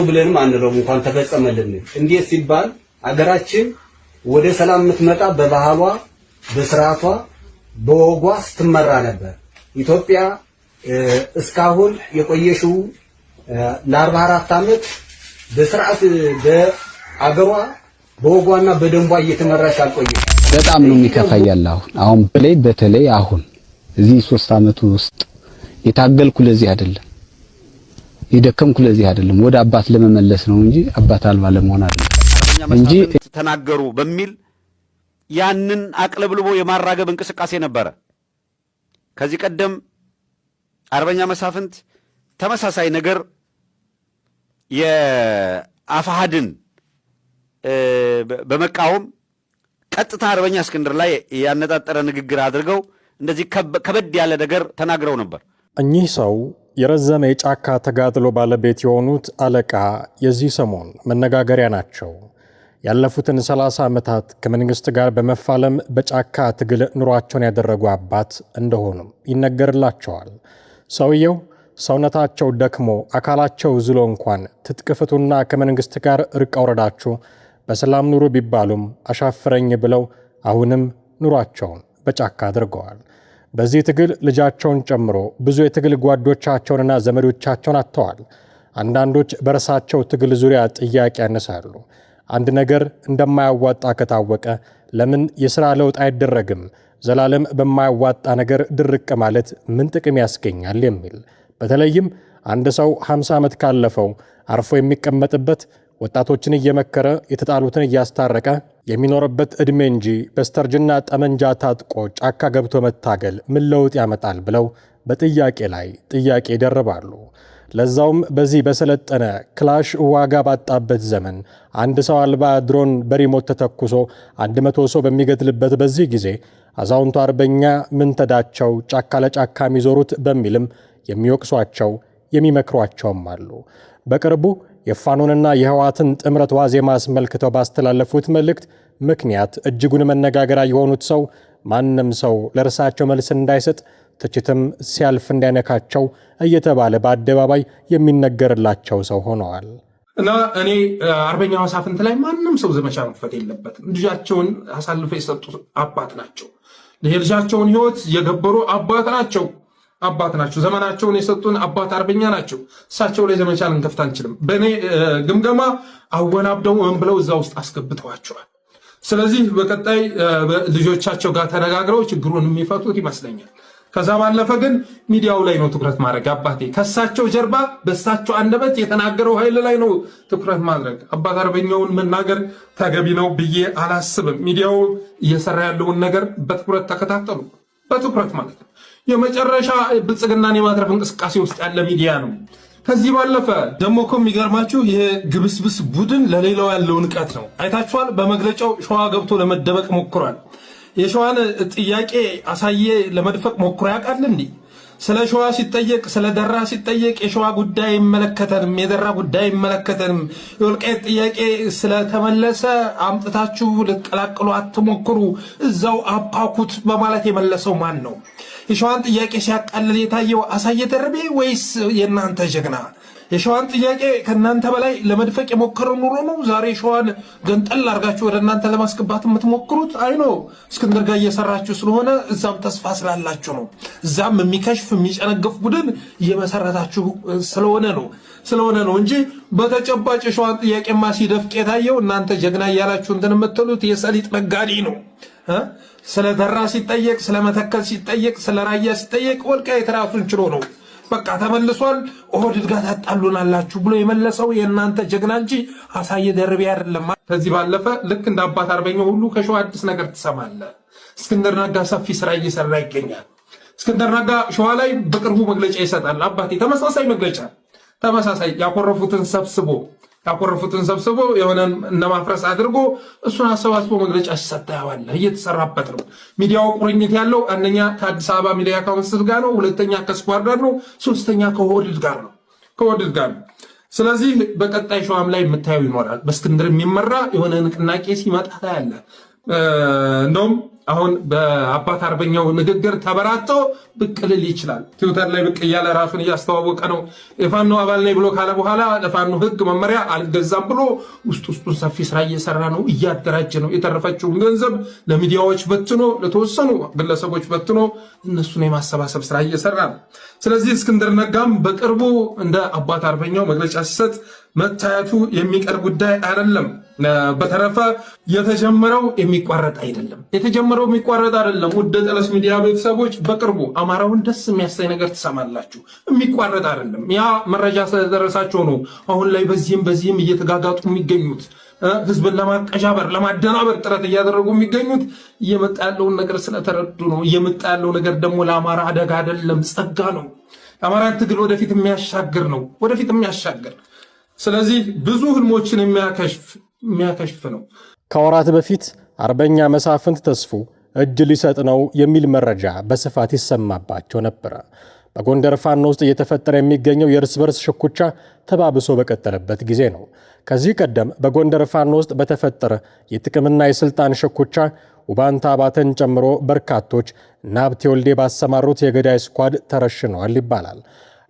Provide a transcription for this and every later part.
ብለንም አንለውም እንኳን ተፈጸመልን። እንዴት ሲባል አገራችን ወደ ሰላም የምትመጣ በባህሏ በስርዓቷ በወጓ ስትመራ ነበር። ኢትዮጵያ እስካሁን የቆየሽው ለ44 ዓመት በስርዓት በአገሯ በወጓና በደንቧ እየተመራሽ አልቆየሽ። በጣም ነው የሚከፋያል። አሁን በተለይ አሁን እዚህ 3 ዓመት ውስጥ የታገልኩ ለዚህ አይደለም የደከምኩ ለዚህ አይደለም ወደ አባት ለመመለስ ነው እንጂ አባት አልባ ለመሆን አይደለም እንጂ ተናገሩ በሚል ያንን አቅለብልቦ የማራገብ እንቅስቃሴ ነበረ። ከዚህ ቀደም አርበኛ መሳፍንት ተመሳሳይ ነገር የአፋሃድን በመቃወም ቀጥታ አርበኛ እስክንድር ላይ ያነጣጠረ ንግግር አድርገው እንደዚህ ከበድ ያለ ነገር ተናግረው ነበር። እኚህ ሰው የረዘመ የጫካ ተጋድሎ ባለቤት የሆኑት አለቃ የዚህ ሰሞን መነጋገሪያ ናቸው። ያለፉትን 30 ዓመታት ከመንግስት ጋር በመፋለም በጫካ ትግል ኑሯቸውን ያደረጉ አባት እንደሆኑም ይነገርላቸዋል። ሰውየው ሰውነታቸው ደክሞ አካላቸው ዝሎ እንኳን ትጥቅ ፍቱና ከመንግስት ጋር እርቅ አውረዳችሁ በሰላም ኑሩ ቢባሉም አሻፈረኝ ብለው አሁንም ኑሯቸውን በጫካ አድርገዋል። በዚህ ትግል ልጃቸውን ጨምሮ ብዙ የትግል ጓዶቻቸውንና ዘመዶቻቸውን አጥተዋል። አንዳንዶች በራሳቸው ትግል ዙሪያ ጥያቄ ያነሳሉ። አንድ ነገር እንደማያዋጣ ከታወቀ ለምን የሥራ ለውጥ አይደረግም? ዘላለም በማያዋጣ ነገር ድርቅ ማለት ምን ጥቅም ያስገኛል? የሚል በተለይም አንድ ሰው 50 ዓመት ካለፈው አርፎ የሚቀመጥበት ወጣቶችን እየመከረ የተጣሉትን እያስታረቀ የሚኖርበት ዕድሜ እንጂ በስተርጅና ጠመንጃ ታጥቆ ጫካ ገብቶ መታገል ምን ለውጥ ያመጣል ብለው በጥያቄ ላይ ጥያቄ ይደርባሉ። ለዛውም በዚህ በሰለጠነ ክላሽ ዋጋ ባጣበት ዘመን አንድ ሰው አልባ ድሮን በሪሞት ተተኩሶ 100 ሰው በሚገድልበት በዚህ ጊዜ አዛውንቱ አርበኛ ምን ተዳቸው ጫካ ለጫካ የሚዞሩት በሚልም የሚወቅሷቸው የሚመክሯቸውም አሉ። በቅርቡ የፋኖንና የህዋትን ጥምረት ዋዜማ አስመልክተው ባስተላለፉት መልእክት ምክንያት እጅጉን መነጋገሪያ የሆኑት ሰው ማንም ሰው ለርሳቸው መልስ እንዳይሰጥ ትችትም ሲያልፍ እንዳይነካቸው እየተባለ በአደባባይ የሚነገርላቸው ሰው ሆነዋል። እና እኔ አርበኛ መሳፍንት ላይ ማንም ሰው ዘመቻ መክፈት የለበትም። ልጃቸውን አሳልፈው የሰጡ አባት ናቸው። የልጃቸውን ህይወት የገበሩ አባት ናቸው። ዘመናቸውን የሰጡን አባት አርበኛ ናቸው። እሳቸው ላይ ዘመቻ ልንከፍት አንችልም። በእኔ ግምገማ አወናብደው ምን ብለው እዛ ውስጥ አስገብተዋቸዋል። ስለዚህ በቀጣይ ልጆቻቸው ጋር ተነጋግረው ችግሩን የሚፈቱት ይመስለኛል። ከዛ ባለፈ ግን ሚዲያው ላይ ነው ትኩረት ማድረግ። አባቴ ከሳቸው ጀርባ በሳቸው አንደበት የተናገረው ኃይል ላይ ነው ትኩረት ማድረግ። አባት አርበኛውን መናገር ተገቢ ነው ብዬ አላስብም። ሚዲያው እየሰራ ያለውን ነገር በትኩረት ተከታተሉ። በትኩረት ማለት ነው። የመጨረሻ ብልጽግናን የማትረፍ እንቅስቃሴ ውስጥ ያለ ሚዲያ ነው። ከዚህ ባለፈ ደግሞ እኮ የሚገርማችሁ ይሄ ግብስብስ ቡድን ለሌላው ያለው ንቀት ነው። አይታችኋል። በመግለጫው ሸዋ ገብቶ ለመደበቅ ሞክሯል። የሸዋን ጥያቄ አሳየ ለመድፈቅ ሞክሮ ያውቃል እንዴ? ስለ ሸዋ ሲጠየቅ ስለ ደራ ሲጠየቅ የሸዋ ጉዳይ አይመለከተንም፣ የደራ ጉዳይ አይመለከተንም፣ የወልቃይት ጥያቄ ስለተመለሰ አምጥታችሁ ልትቀላቅሉ አትሞክሩ፣ እዛው አፓኩት በማለት የመለሰው ማን ነው? የሸዋን ጥያቄ ሲያቃልል የታየው አሳየ ደርቤ ወይስ የእናንተ ጀግና? የሸዋን ጥያቄ ከእናንተ በላይ ለመድፈቅ የሞከረው ኑሮ ነው ዛሬ ሸዋን ገንጠል አድርጋችሁ ወደ እናንተ ለማስገባት የምትሞክሩት? አይኖ እስክንድር ጋር እየሰራችሁ ስለሆነ እዛም ተስፋ ስላላችሁ ነው። እዛም የሚከሽፍ የሚጨነገፍ ቡድን እየመሰረታችሁ ስለሆነ ነው እንጂ በተጨባጭ የሸዋን ጥያቄማ ሲደፍቅ የታየው እናንተ ጀግና እያላችሁ እንትን የምትሉት የሰሊጥ ነጋዴ ነው። ስለ ደራ ሲጠየቅ፣ ስለ መተከል ሲጠየቅ፣ ስለ ራያ ሲጠየቅ ወልቃይት ራሱን ችሎ ነው። በቃ ተመልሷል። ኦህዴድ ጋር ታጣሉናላችሁ ብሎ የመለሰው የእናንተ ጀግና እንጂ አሳየ ደርቤ አይደለም። ከዚህ ባለፈ ልክ እንደ አባት አርበኛው ሁሉ ከሸዋ አዲስ ነገር ትሰማለህ። እስክንድር ነጋ ሰፊ ስራ እየሰራ ይገኛል። እስክንድር ነጋ ሸዋ ላይ በቅርቡ መግለጫ ይሰጣል። አባቴ ተመሳሳይ መግለጫ ያኮረፉትን ሰብስቦ የሆነን እንደማፍረስ አድርጎ እሱን አሰባስቦ መግለጫ ሲሰጥ ያዋለህ። እየተሰራበት ነው። ሚዲያው ቁርኝት ያለው አንደኛ ከአዲስ አበባ ሚዲያ ካውንስል ጋር ነው፣ ሁለተኛ ከስኳር ጋር ነው፣ ሶስተኛ ከኦህዴድ ጋር ነው። ስለዚህ በቀጣይ ሸዋም ላይ የምታየው ይኖራል። በእስክንድር የሚመራ የሆነ ንቅናቄ ሲመጣ ታያለህ። እንደውም አሁን በአባት አርበኛው ንግግር ተበራቶ ብቅ ልል ይችላል። ትዊተር ላይ ብቅ እያለ ራሱን እያስተዋወቀ ነው። የፋኖ አባል ነኝ ብሎ ካለ በኋላ ለፋኖ ህግ መመሪያ አልገዛም ብሎ ውስጡን ሰፊ ስራ እየሰራ ነው፣ እያደራጀ ነው። የተረፈችውን ገንዘብ ለሚዲያዎች በትኖ ለተወሰኑ ግለሰቦች በትኖ እነሱን የማሰባሰብ ስራ እየሰራ ነው። ስለዚህ እስክንድር ነጋም በቅርቡ እንደ አባት አርበኛው መግለጫ ሲሰጥ መታየቱ የሚቀር ጉዳይ አይደለም። በተረፈ የተጀመረው የሚቋረጥ አይደለም። ውድ ጠለስ ሚዲያ ቤተሰቦች በቅርቡ አማራውን ደስ የሚያሳይ ነገር ትሰማላችሁ። የሚቋረጥ አይደለም። ያ መረጃ ስለደረሳቸው ነው አሁን ላይ በዚህም እየተጋጋጡ የሚገኙት ህዝብን ለማቀዣበር ለማደናበር ጥረት እያደረጉ የሚገኙት እየመጣ ያለውን ነገር ስለተረዱ ነው። እየመጣ ያለው ነገር ደግሞ ለአማራ አደጋ አይደለም፣ ጸጋ ነው። የአማራን ትግል ወደፊት የሚያሻግር ስለዚህ ብዙ ህልሞችን የሚያከሽፍ ነው። ከወራት በፊት አርበኛ መሳፍንት ተስፉ እጅ ሊሰጥ ነው የሚል መረጃ በስፋት ይሰማባቸው ነበር። በጎንደር ፋኖ ውስጥ እየተፈጠረ የሚገኘው የእርስ በርስ ሽኩቻ ተባብሶ በቀጠለበት ጊዜ ነው። ከዚህ ቀደም በጎንደር ፋኖ ውስጥ በተፈጠረ የጥቅምና የስልጣን ሽኩቻ ውባንታ አባተን ጨምሮ በርካቶች እነ ሀብቴ ወልዴ ባሰማሩት የገዳይ ስኳድ ተረሽነዋል ይባላል።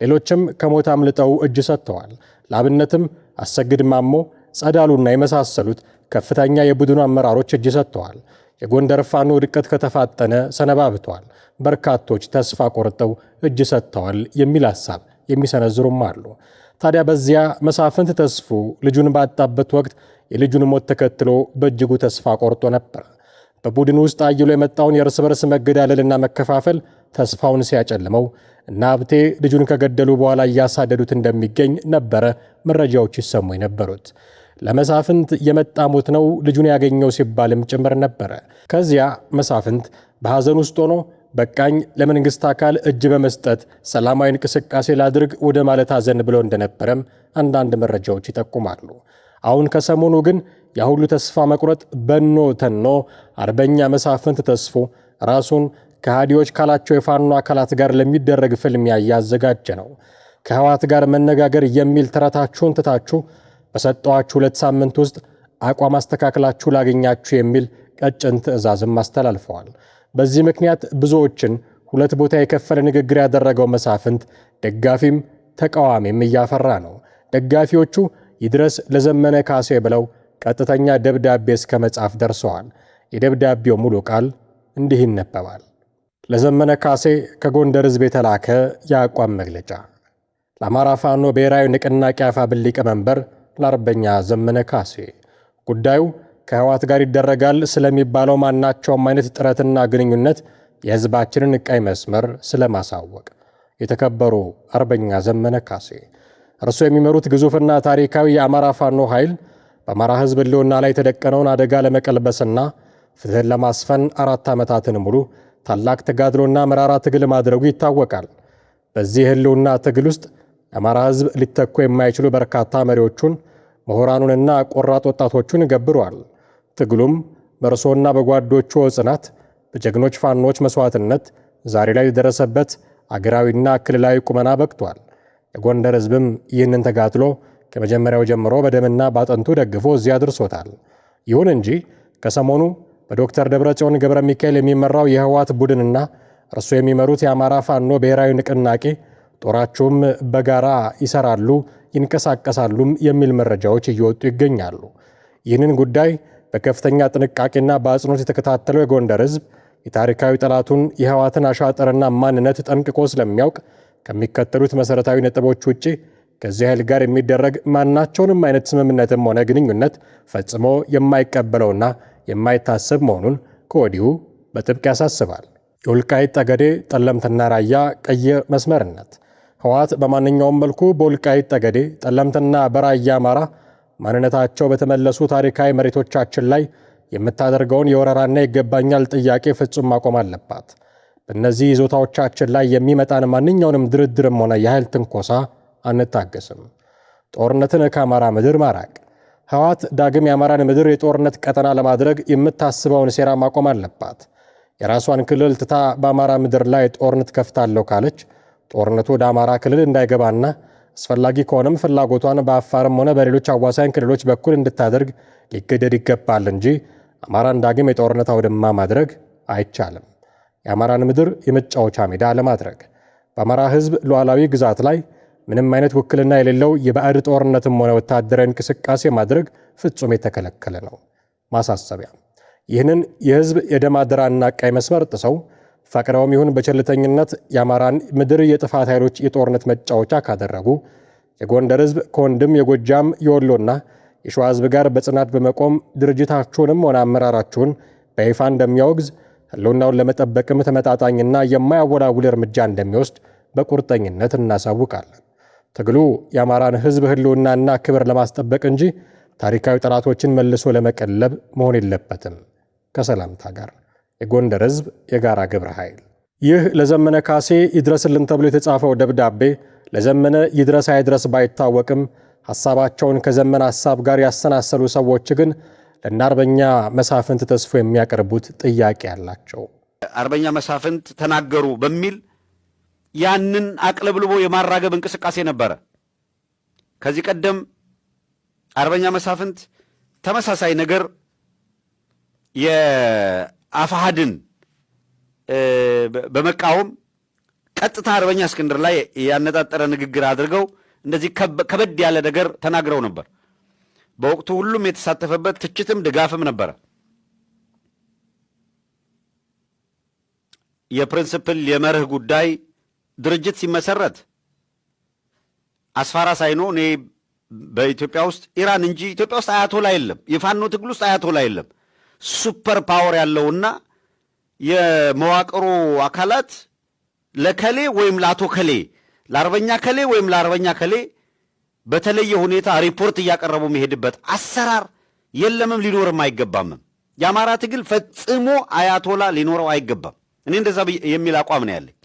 ሌሎችም ከሞት አምልጠው እጅ ሰጥተዋል። ለአብነትም አሰግድ ማሞ፣ ጸዳሉና የመሳሰሉት ከፍተኛ የቡድኑ አመራሮች እጅ ሰጥተዋል። የጎንደር ፋኖ ውድቀት ከተፋጠነ ሰነባብቷል። በርካቶች ተስፋ ቆርጠው እጅ ሰጥተዋል የሚል ሐሳብ የሚሰነዝሩም አሉ። ታዲያ በዚያ መሳፍንት ተስፉ ልጁን ባጣበት ወቅት የልጁን ሞት ተከትሎ በእጅጉ ተስፋ ቆርጦ ነበር። በቡድኑ ውስጥ አይሎ የመጣውን የእርስ በርስ መገዳደልና መከፋፈል ተስፋውን ሲያጨልመው እና ሀብቴ ልጁን ከገደሉ በኋላ እያሳደዱት እንደሚገኝ ነበረ መረጃዎች ይሰሙ የነበሩት። ለመሳፍንት የመጣ ሞት ነው ልጁን ያገኘው ሲባልም ጭምር ነበረ። ከዚያ መሳፍንት በሐዘን ውስጥ ሆኖ በቃኝ ለመንግስት አካል እጅ በመስጠት ሰላማዊ እንቅስቃሴ ላድርግ ወደ ማለት ሐዘን ብሎ እንደነበረም አንዳንድ መረጃዎች ይጠቁማሉ። አሁን ከሰሞኑ ግን ያሁሉ ተስፋ መቁረጥ በኖ ተኖ አርበኛ መሳፍንት ተስፉ ራሱን ከሃዲዎች ካላቸው የፋኖ አካላት ጋር ለሚደረግ ፍልሚያ እያዘጋጀ ነው። ከህወሓት ጋር መነጋገር የሚል ተረታችሁን ትታችሁ በሰጠዋችሁ 2 ሳምንት ውስጥ አቋም አስተካክላችሁ ላገኛችሁ የሚል ቀጭን ትዕዛዝም አስተላልፈዋል። በዚህ ምክንያት ብዙዎችን 2 ቦታ የከፈለ ንግግር ያደረገው መሳፍንት ደጋፊም ተቃዋሚም እያፈራ ነው። ደጋፊዎቹ ይድረስ ለዘመነ ካሴ ብለው ቀጥተኛ ደብዳቤ እስከ መጻፍ ደርሰዋል። የደብዳቤው ሙሉ ቃል እንዲህ ይነበባል። ለዘመነ ካሴ ከጎንደር ሕዝብ የተላከ የአቋም መግለጫ። ለአማራ ፋኖ ብሔራዊ ንቅናቄ አፋብኃኝ ሊቀመንበር ለአርበኛ ዘመነ ካሴ ጉዳዩ ከህወሓት ጋር ይደረጋል ስለሚባለው ማናቸውም አይነት ጥረትና ግንኙነት የህዝባችንን ቀይ መስመር ስለማሳወቅ። የተከበሩ አርበኛ ዘመነ ካሴ፣ እርሱ የሚመሩት ግዙፍና ታሪካዊ የአማራ ፋኖ ኃይል በአማራ ህዝብ ህልውና ላይ የተደቀነውን አደጋ ለመቀልበስና ፍትህን ለማስፈን 4 ዓመታትን ሙሉ ታላቅ ተጋድሎና መራራ ትግል ማድረጉ ይታወቃል። በዚህ ህልውና ትግል ውስጥ የአማራ ህዝብ ሊተኩ የማይችሉ በርካታ መሪዎቹን ምሁራኑንና ቆራጥ ወጣቶቹን ገብሯል። ትግሉም በእርሶና በጓዶቹ ጽናት፣ በጀግኖች ፋኖች መስዋዕትነት ዛሬ ላይ የደረሰበት አገራዊና ክልላዊ ቁመና በቅቷል። የጎንደር ህዝብም ይህንን ተጋድሎ ከመጀመሪያው ጀምሮ በደምና ባጥንቱ ደግፎ እዚያ አድርሶታል። ይሁን እንጂ ከሰሞኑ በዶክተር ደብረጽዮን ገብረ ሚካኤል የሚመራው የህወሓት ቡድንና እርሱ የሚመሩት የአማራ ፋኖ ብሔራዊ ንቅናቄ ጦራቸውም በጋራ ይሰራሉ ይንቀሳቀሳሉም የሚል መረጃዎች እየወጡ ይገኛሉ። ይህንን ጉዳይ በከፍተኛ ጥንቃቄና በአጽንኦት የተከታተለው የጎንደር ህዝብ የታሪካዊ ጠላቱን የህወሓትን አሻጥርና ማንነት ጠንቅቆ ስለሚያውቅ ከሚከተሉት መሰረታዊ ነጥቦች ውጪ ከዚህ ኃይል ጋር የሚደረግ ማናቸውንም አይነት ስምምነትም ሆነ ግንኙነት ፈጽሞ የማይቀበለውና የማይታሰብ መሆኑን ከወዲሁ በጥብቅ ያሳስባል። የወልቃይት ጠገዴ፣ ጠለምትና ራያ ቀይ መስመርነት። ህወሓት በማንኛውም መልኩ በወልቃይት ጠገዴ፣ ጠለምትና በራያ አማራ ማንነታቸው በተመለሱ ታሪካዊ መሬቶቻችን ላይ የምታደርገውን የወረራና ይገባኛል ጥያቄ ፍጹም ማቆም አለባት። በእነዚህ ይዞታዎቻችን ላይ የሚመጣን ማንኛውንም ድርድርም ሆነ የኃይል ትንኮሳ አንታገስም። ጦርነትን ከአማራ ምድር ማራቅ። ህወሓት ዳግም የአማራን ምድር የጦርነት ቀጠና ለማድረግ የምታስበውን ሴራ ማቆም አለባት። የራሷን ክልል ትታ በአማራ ምድር ላይ ጦርነት ከፍታለሁ ካለች ጦርነቱ ወደ አማራ ክልል እንዳይገባና አስፈላጊ ከሆነም ፍላጎቷን በአፋርም ሆነ በሌሎች አዋሳኝ ክልሎች በኩል እንድታደርግ ሊገደድ ይገባል እንጂ አማራን ዳግም የጦርነት አውድማ ማድረግ አይቻልም። የአማራን ምድር የመጫወቻ ሜዳ ለማድረግ በአማራ ሕዝብ ሉዓላዊ ግዛት ላይ ምንም አይነት ውክልና የሌለው የባዕድ ጦርነትም ሆነ ወታደራዊ እንቅስቃሴ ማድረግ ፍጹም የተከለከለ ነው። ማሳሰቢያ፣ ይህንን የሕዝብ የደም አደራና ቀይ መስመር ጥሰው ፈቅደውም ይሁን በቸልተኝነት የአማራን ምድር የጥፋት ኃይሎች የጦርነት መጫወቻ ካደረጉ የጎንደር ሕዝብ ከወንድም የጎጃም የወሎና የሸዋ ሕዝብ ጋር በጽናት በመቆም ድርጅታችሁንም ሆነ አመራራችሁን በይፋ እንደሚያወግዝ ህልውናውን ለመጠበቅም ተመጣጣኝና የማያወላውል እርምጃ እንደሚወስድ በቁርጠኝነት እናሳውቃለን። ትግሉ የአማራን ሕዝብ ህልውናና ክብር ለማስጠበቅ እንጂ ታሪካዊ ጠላቶችን መልሶ ለመቀለብ መሆን የለበትም። ከሰላምታ ጋር የጎንደር ሕዝብ የጋራ ግብረ ኃይል። ይህ ለዘመነ ካሴ ይድረስልን ተብሎ የተጻፈው ደብዳቤ ለዘመነ ይድረስ አይድረስ ባይታወቅም ሐሳባቸውን ከዘመነ ሐሳብ ጋር ያሰናሰሉ ሰዎች ግን ለእነ አርበኛ መሳፍንት ተስፎ የሚያቀርቡት ጥያቄ አላቸው። አርበኛ መሳፍንት ተናገሩ በሚል ያንን አቅለብልቦ የማራገብ እንቅስቃሴ ነበረ። ከዚህ ቀደም አርበኛ መሳፍንት ተመሳሳይ ነገር የአፋሃድን በመቃወም ቀጥታ አርበኛ እስክንድር ላይ ያነጣጠረ ንግግር አድርገው እንደዚህ ከበድ ያለ ነገር ተናግረው ነበር። በወቅቱ ሁሉም የተሳተፈበት ትችትም ድጋፍም ነበረ። የፕሪንሲፕል የመርህ ጉዳይ ድርጅት ሲመሰረት አስፋራ ሳይኖ እኔ በኢትዮጵያ ውስጥ ኢራን እንጂ ኢትዮጵያ ውስጥ አያቶላ የለም። የፋኖ ትግል ውስጥ አያቶላ የለም። ሱፐር ፓወር ያለውና የመዋቅሩ አካላት ለከሌ ወይም ለአቶ ከሌ ለአርበኛ ከሌ ወይም ለአርበኛ ከሌ በተለየ ሁኔታ ሪፖርት እያቀረቡ መሄድበት አሰራር የለምም፣ ሊኖርም አይገባምም። የአማራ ትግል ፈጽሞ አያቶላ ሊኖረው አይገባም። እኔ እንደዛ የሚል አቋም ነው ያለኝ።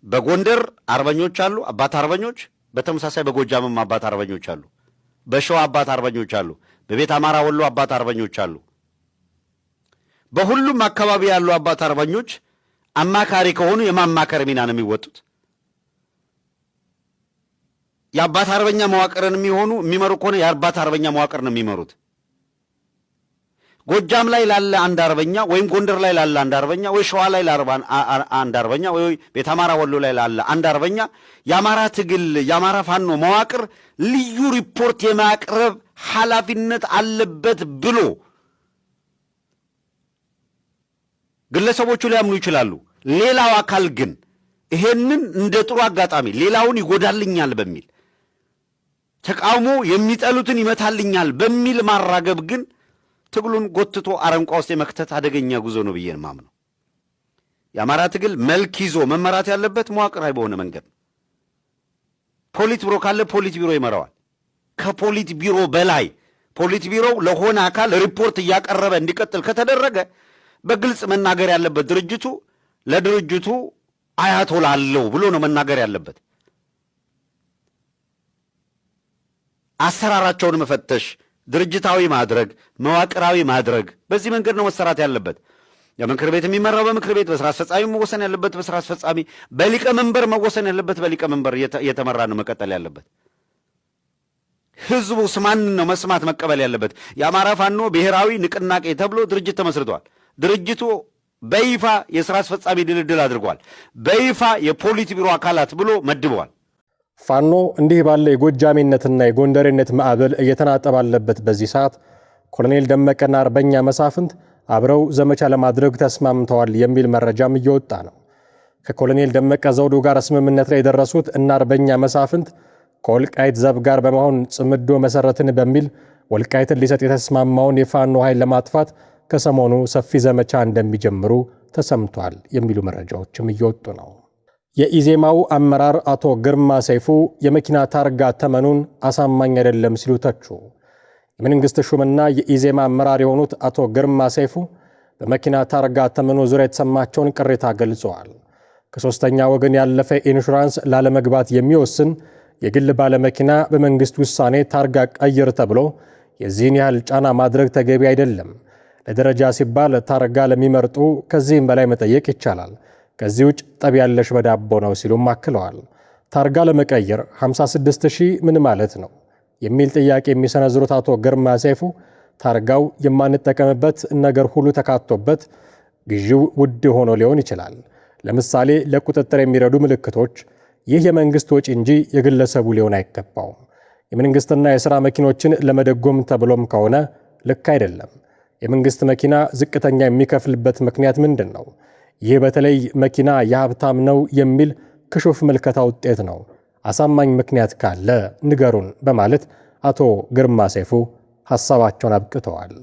በጎንደር አርበኞች አሉ፣ አባት አርበኞች። በተመሳሳይ በጎጃምም አባት አርበኞች አሉ፣ በሸዋ አባት አርበኞች አሉ፣ በቤት አማራ ወሎ አባት አርበኞች አሉ። በሁሉም አካባቢ ያሉ አባት አርበኞች አማካሪ ከሆኑ የማማከር ሚና ነው የሚወጡት። የአባት አርበኛ መዋቅርን የሚመሩ ከሆነ የአባት አርበኛ መዋቅር ነው የሚመሩት። ጎጃም ላይ ላለ አንድ አርበኛ ወይም ጎንደር ላይ ላለ አንድ አርበኛ ወይ ሸዋ ላይ ላለ አንድ አርበኛ ወይ ቤት አማራ ወሎ ላይ ላለ አንድ አርበኛ የአማራ ትግል የአማራ ፋኖ መዋቅር ልዩ ሪፖርት የማቅረብ ኃላፊነት አለበት ብሎ ግለሰቦቹ ሊያምኑ ይችላሉ። ሌላው አካል ግን ይሄንን እንደ ጥሩ አጋጣሚ ሌላውን ይጎዳልኛል በሚል ተቃውሞ የሚጠሉትን ይመታልኛል በሚል ማራገብ ግን ትግሉን ጎትቶ አረንቋ ውስጥ የመክተት አደገኛ ጉዞ ነው ብዬ ማምነው። የአማራ ትግል መልክ ይዞ መመራት ያለበት መዋቅራዊ በሆነ መንገድ ነው። ፖሊት ቢሮ ካለ ፖሊት ቢሮ ይመራዋል። ከፖሊት ቢሮ በላይ ፖሊት ቢሮው ለሆነ አካል ሪፖርት እያቀረበ እንዲቀጥል ከተደረገ በግልጽ መናገር ያለበት ድርጅቱ ለድርጅቱ አያቶላ አለው ብሎ ነው መናገር ያለበት። አሰራራቸውን መፈተሽ፣ ድርጅታዊ ማድረግ፣ መዋቅራዊ ማድረግ፣ በዚህ መንገድ ነው መሰራት ያለበት። የምክር ቤት የሚመራው በምክር ቤት፣ በስራ አስፈጻሚ መወሰን ያለበት በስራ አስፈጻሚ፣ በሊቀመንበር መወሰን ያለበት በሊቀመንበር እየተመራ ነው መቀጠል ያለበት። ህዝቡ ስማንን ነው መስማት መቀበል ያለበት። የአማራ ፋኖ ብሔራዊ ንቅናቄ ተብሎ ድርጅት ተመስርቷል። ድርጅቱ በይፋ የስራ አስፈጻሚ ድልድል አድርጓል። በይፋ የፖሊት ቢሮ አካላት ብሎ መድበዋል። ፋኖ እንዲህ ባለ የጎጃሜነትና የጎንደሬነት ማዕበል እየተናጠ ባለበት በዚህ ሰዓት ኮሎኔል ደመቀና አርበኛ መሳፍንት አብረው ዘመቻ ለማድረግ ተስማምተዋል የሚል መረጃም እየወጣ ነው። ከኮሎኔል ደመቀ ዘውዱ ጋር ስምምነት ላይ የደረሱት እና አርበኛ መሳፍንት ከወልቃይት ዘብ ጋር በመሆን ጽምዶ መሰረትን በሚል ወልቃይትን ሊሰጥ የተስማማውን የፋኖ ኃይል ለማጥፋት ከሰሞኑ ሰፊ ዘመቻ እንደሚጀምሩ ተሰምቷል የሚሉ መረጃዎችም እየወጡ ነው። የኢዜማው አመራር አቶ ግርማ ሰይፉ የመኪና ታርጋ ተመኑን አሳማኝ አይደለም ሲሉ ተቹ። የመንግስት ሹምና የኢዜማ አመራር የሆኑት አቶ ግርማ ሰይፉ በመኪና ታርጋ ተመኑ ዙሪያ የተሰማቸውን ቅሬታ ገልጸዋል። ከሶስተኛ ወገን ያለፈ ኢንሹራንስ ላለመግባት የሚወስን የግል ባለመኪና በመንግስት ውሳኔ ታርጋ ቀይር ተብሎ የዚህን ያህል ጫና ማድረግ ተገቢ አይደለም። ለደረጃ ሲባል ታርጋ ለሚመርጡ ከዚህም በላይ መጠየቅ ይቻላል። ከዚህ ውጭ ጠብ ያለሽ በዳቦ ነው ሲሉም አክለዋል። ታርጋ ለመቀየር 56000 ምን ማለት ነው የሚል ጥያቄ የሚሰነዝሩት አቶ ግርማ ሰይፉ ታርጋው የማንጠቀምበት ነገር ሁሉ ተካቶበት ግዢው ውድ ሆኖ ሊሆን ይችላል። ለምሳሌ ለቁጥጥር የሚረዱ ምልክቶች፣ ይህ የመንግስት ወጪ እንጂ የግለሰቡ ሊሆን አይገባውም። የመንግስትና የሥራ መኪኖችን ለመደጎም ተብሎም ከሆነ ልክ አይደለም። የመንግስት መኪና ዝቅተኛ የሚከፍልበት ምክንያት ምንድን ነው? ይህ በተለይ መኪና የሀብታም ነው የሚል ክሹፍ ምልከታ ውጤት ነው። አሳማኝ ምክንያት ካለ ንገሩን በማለት አቶ ግርማ ሰይፉ ሐሳባቸውን አብቅተዋል።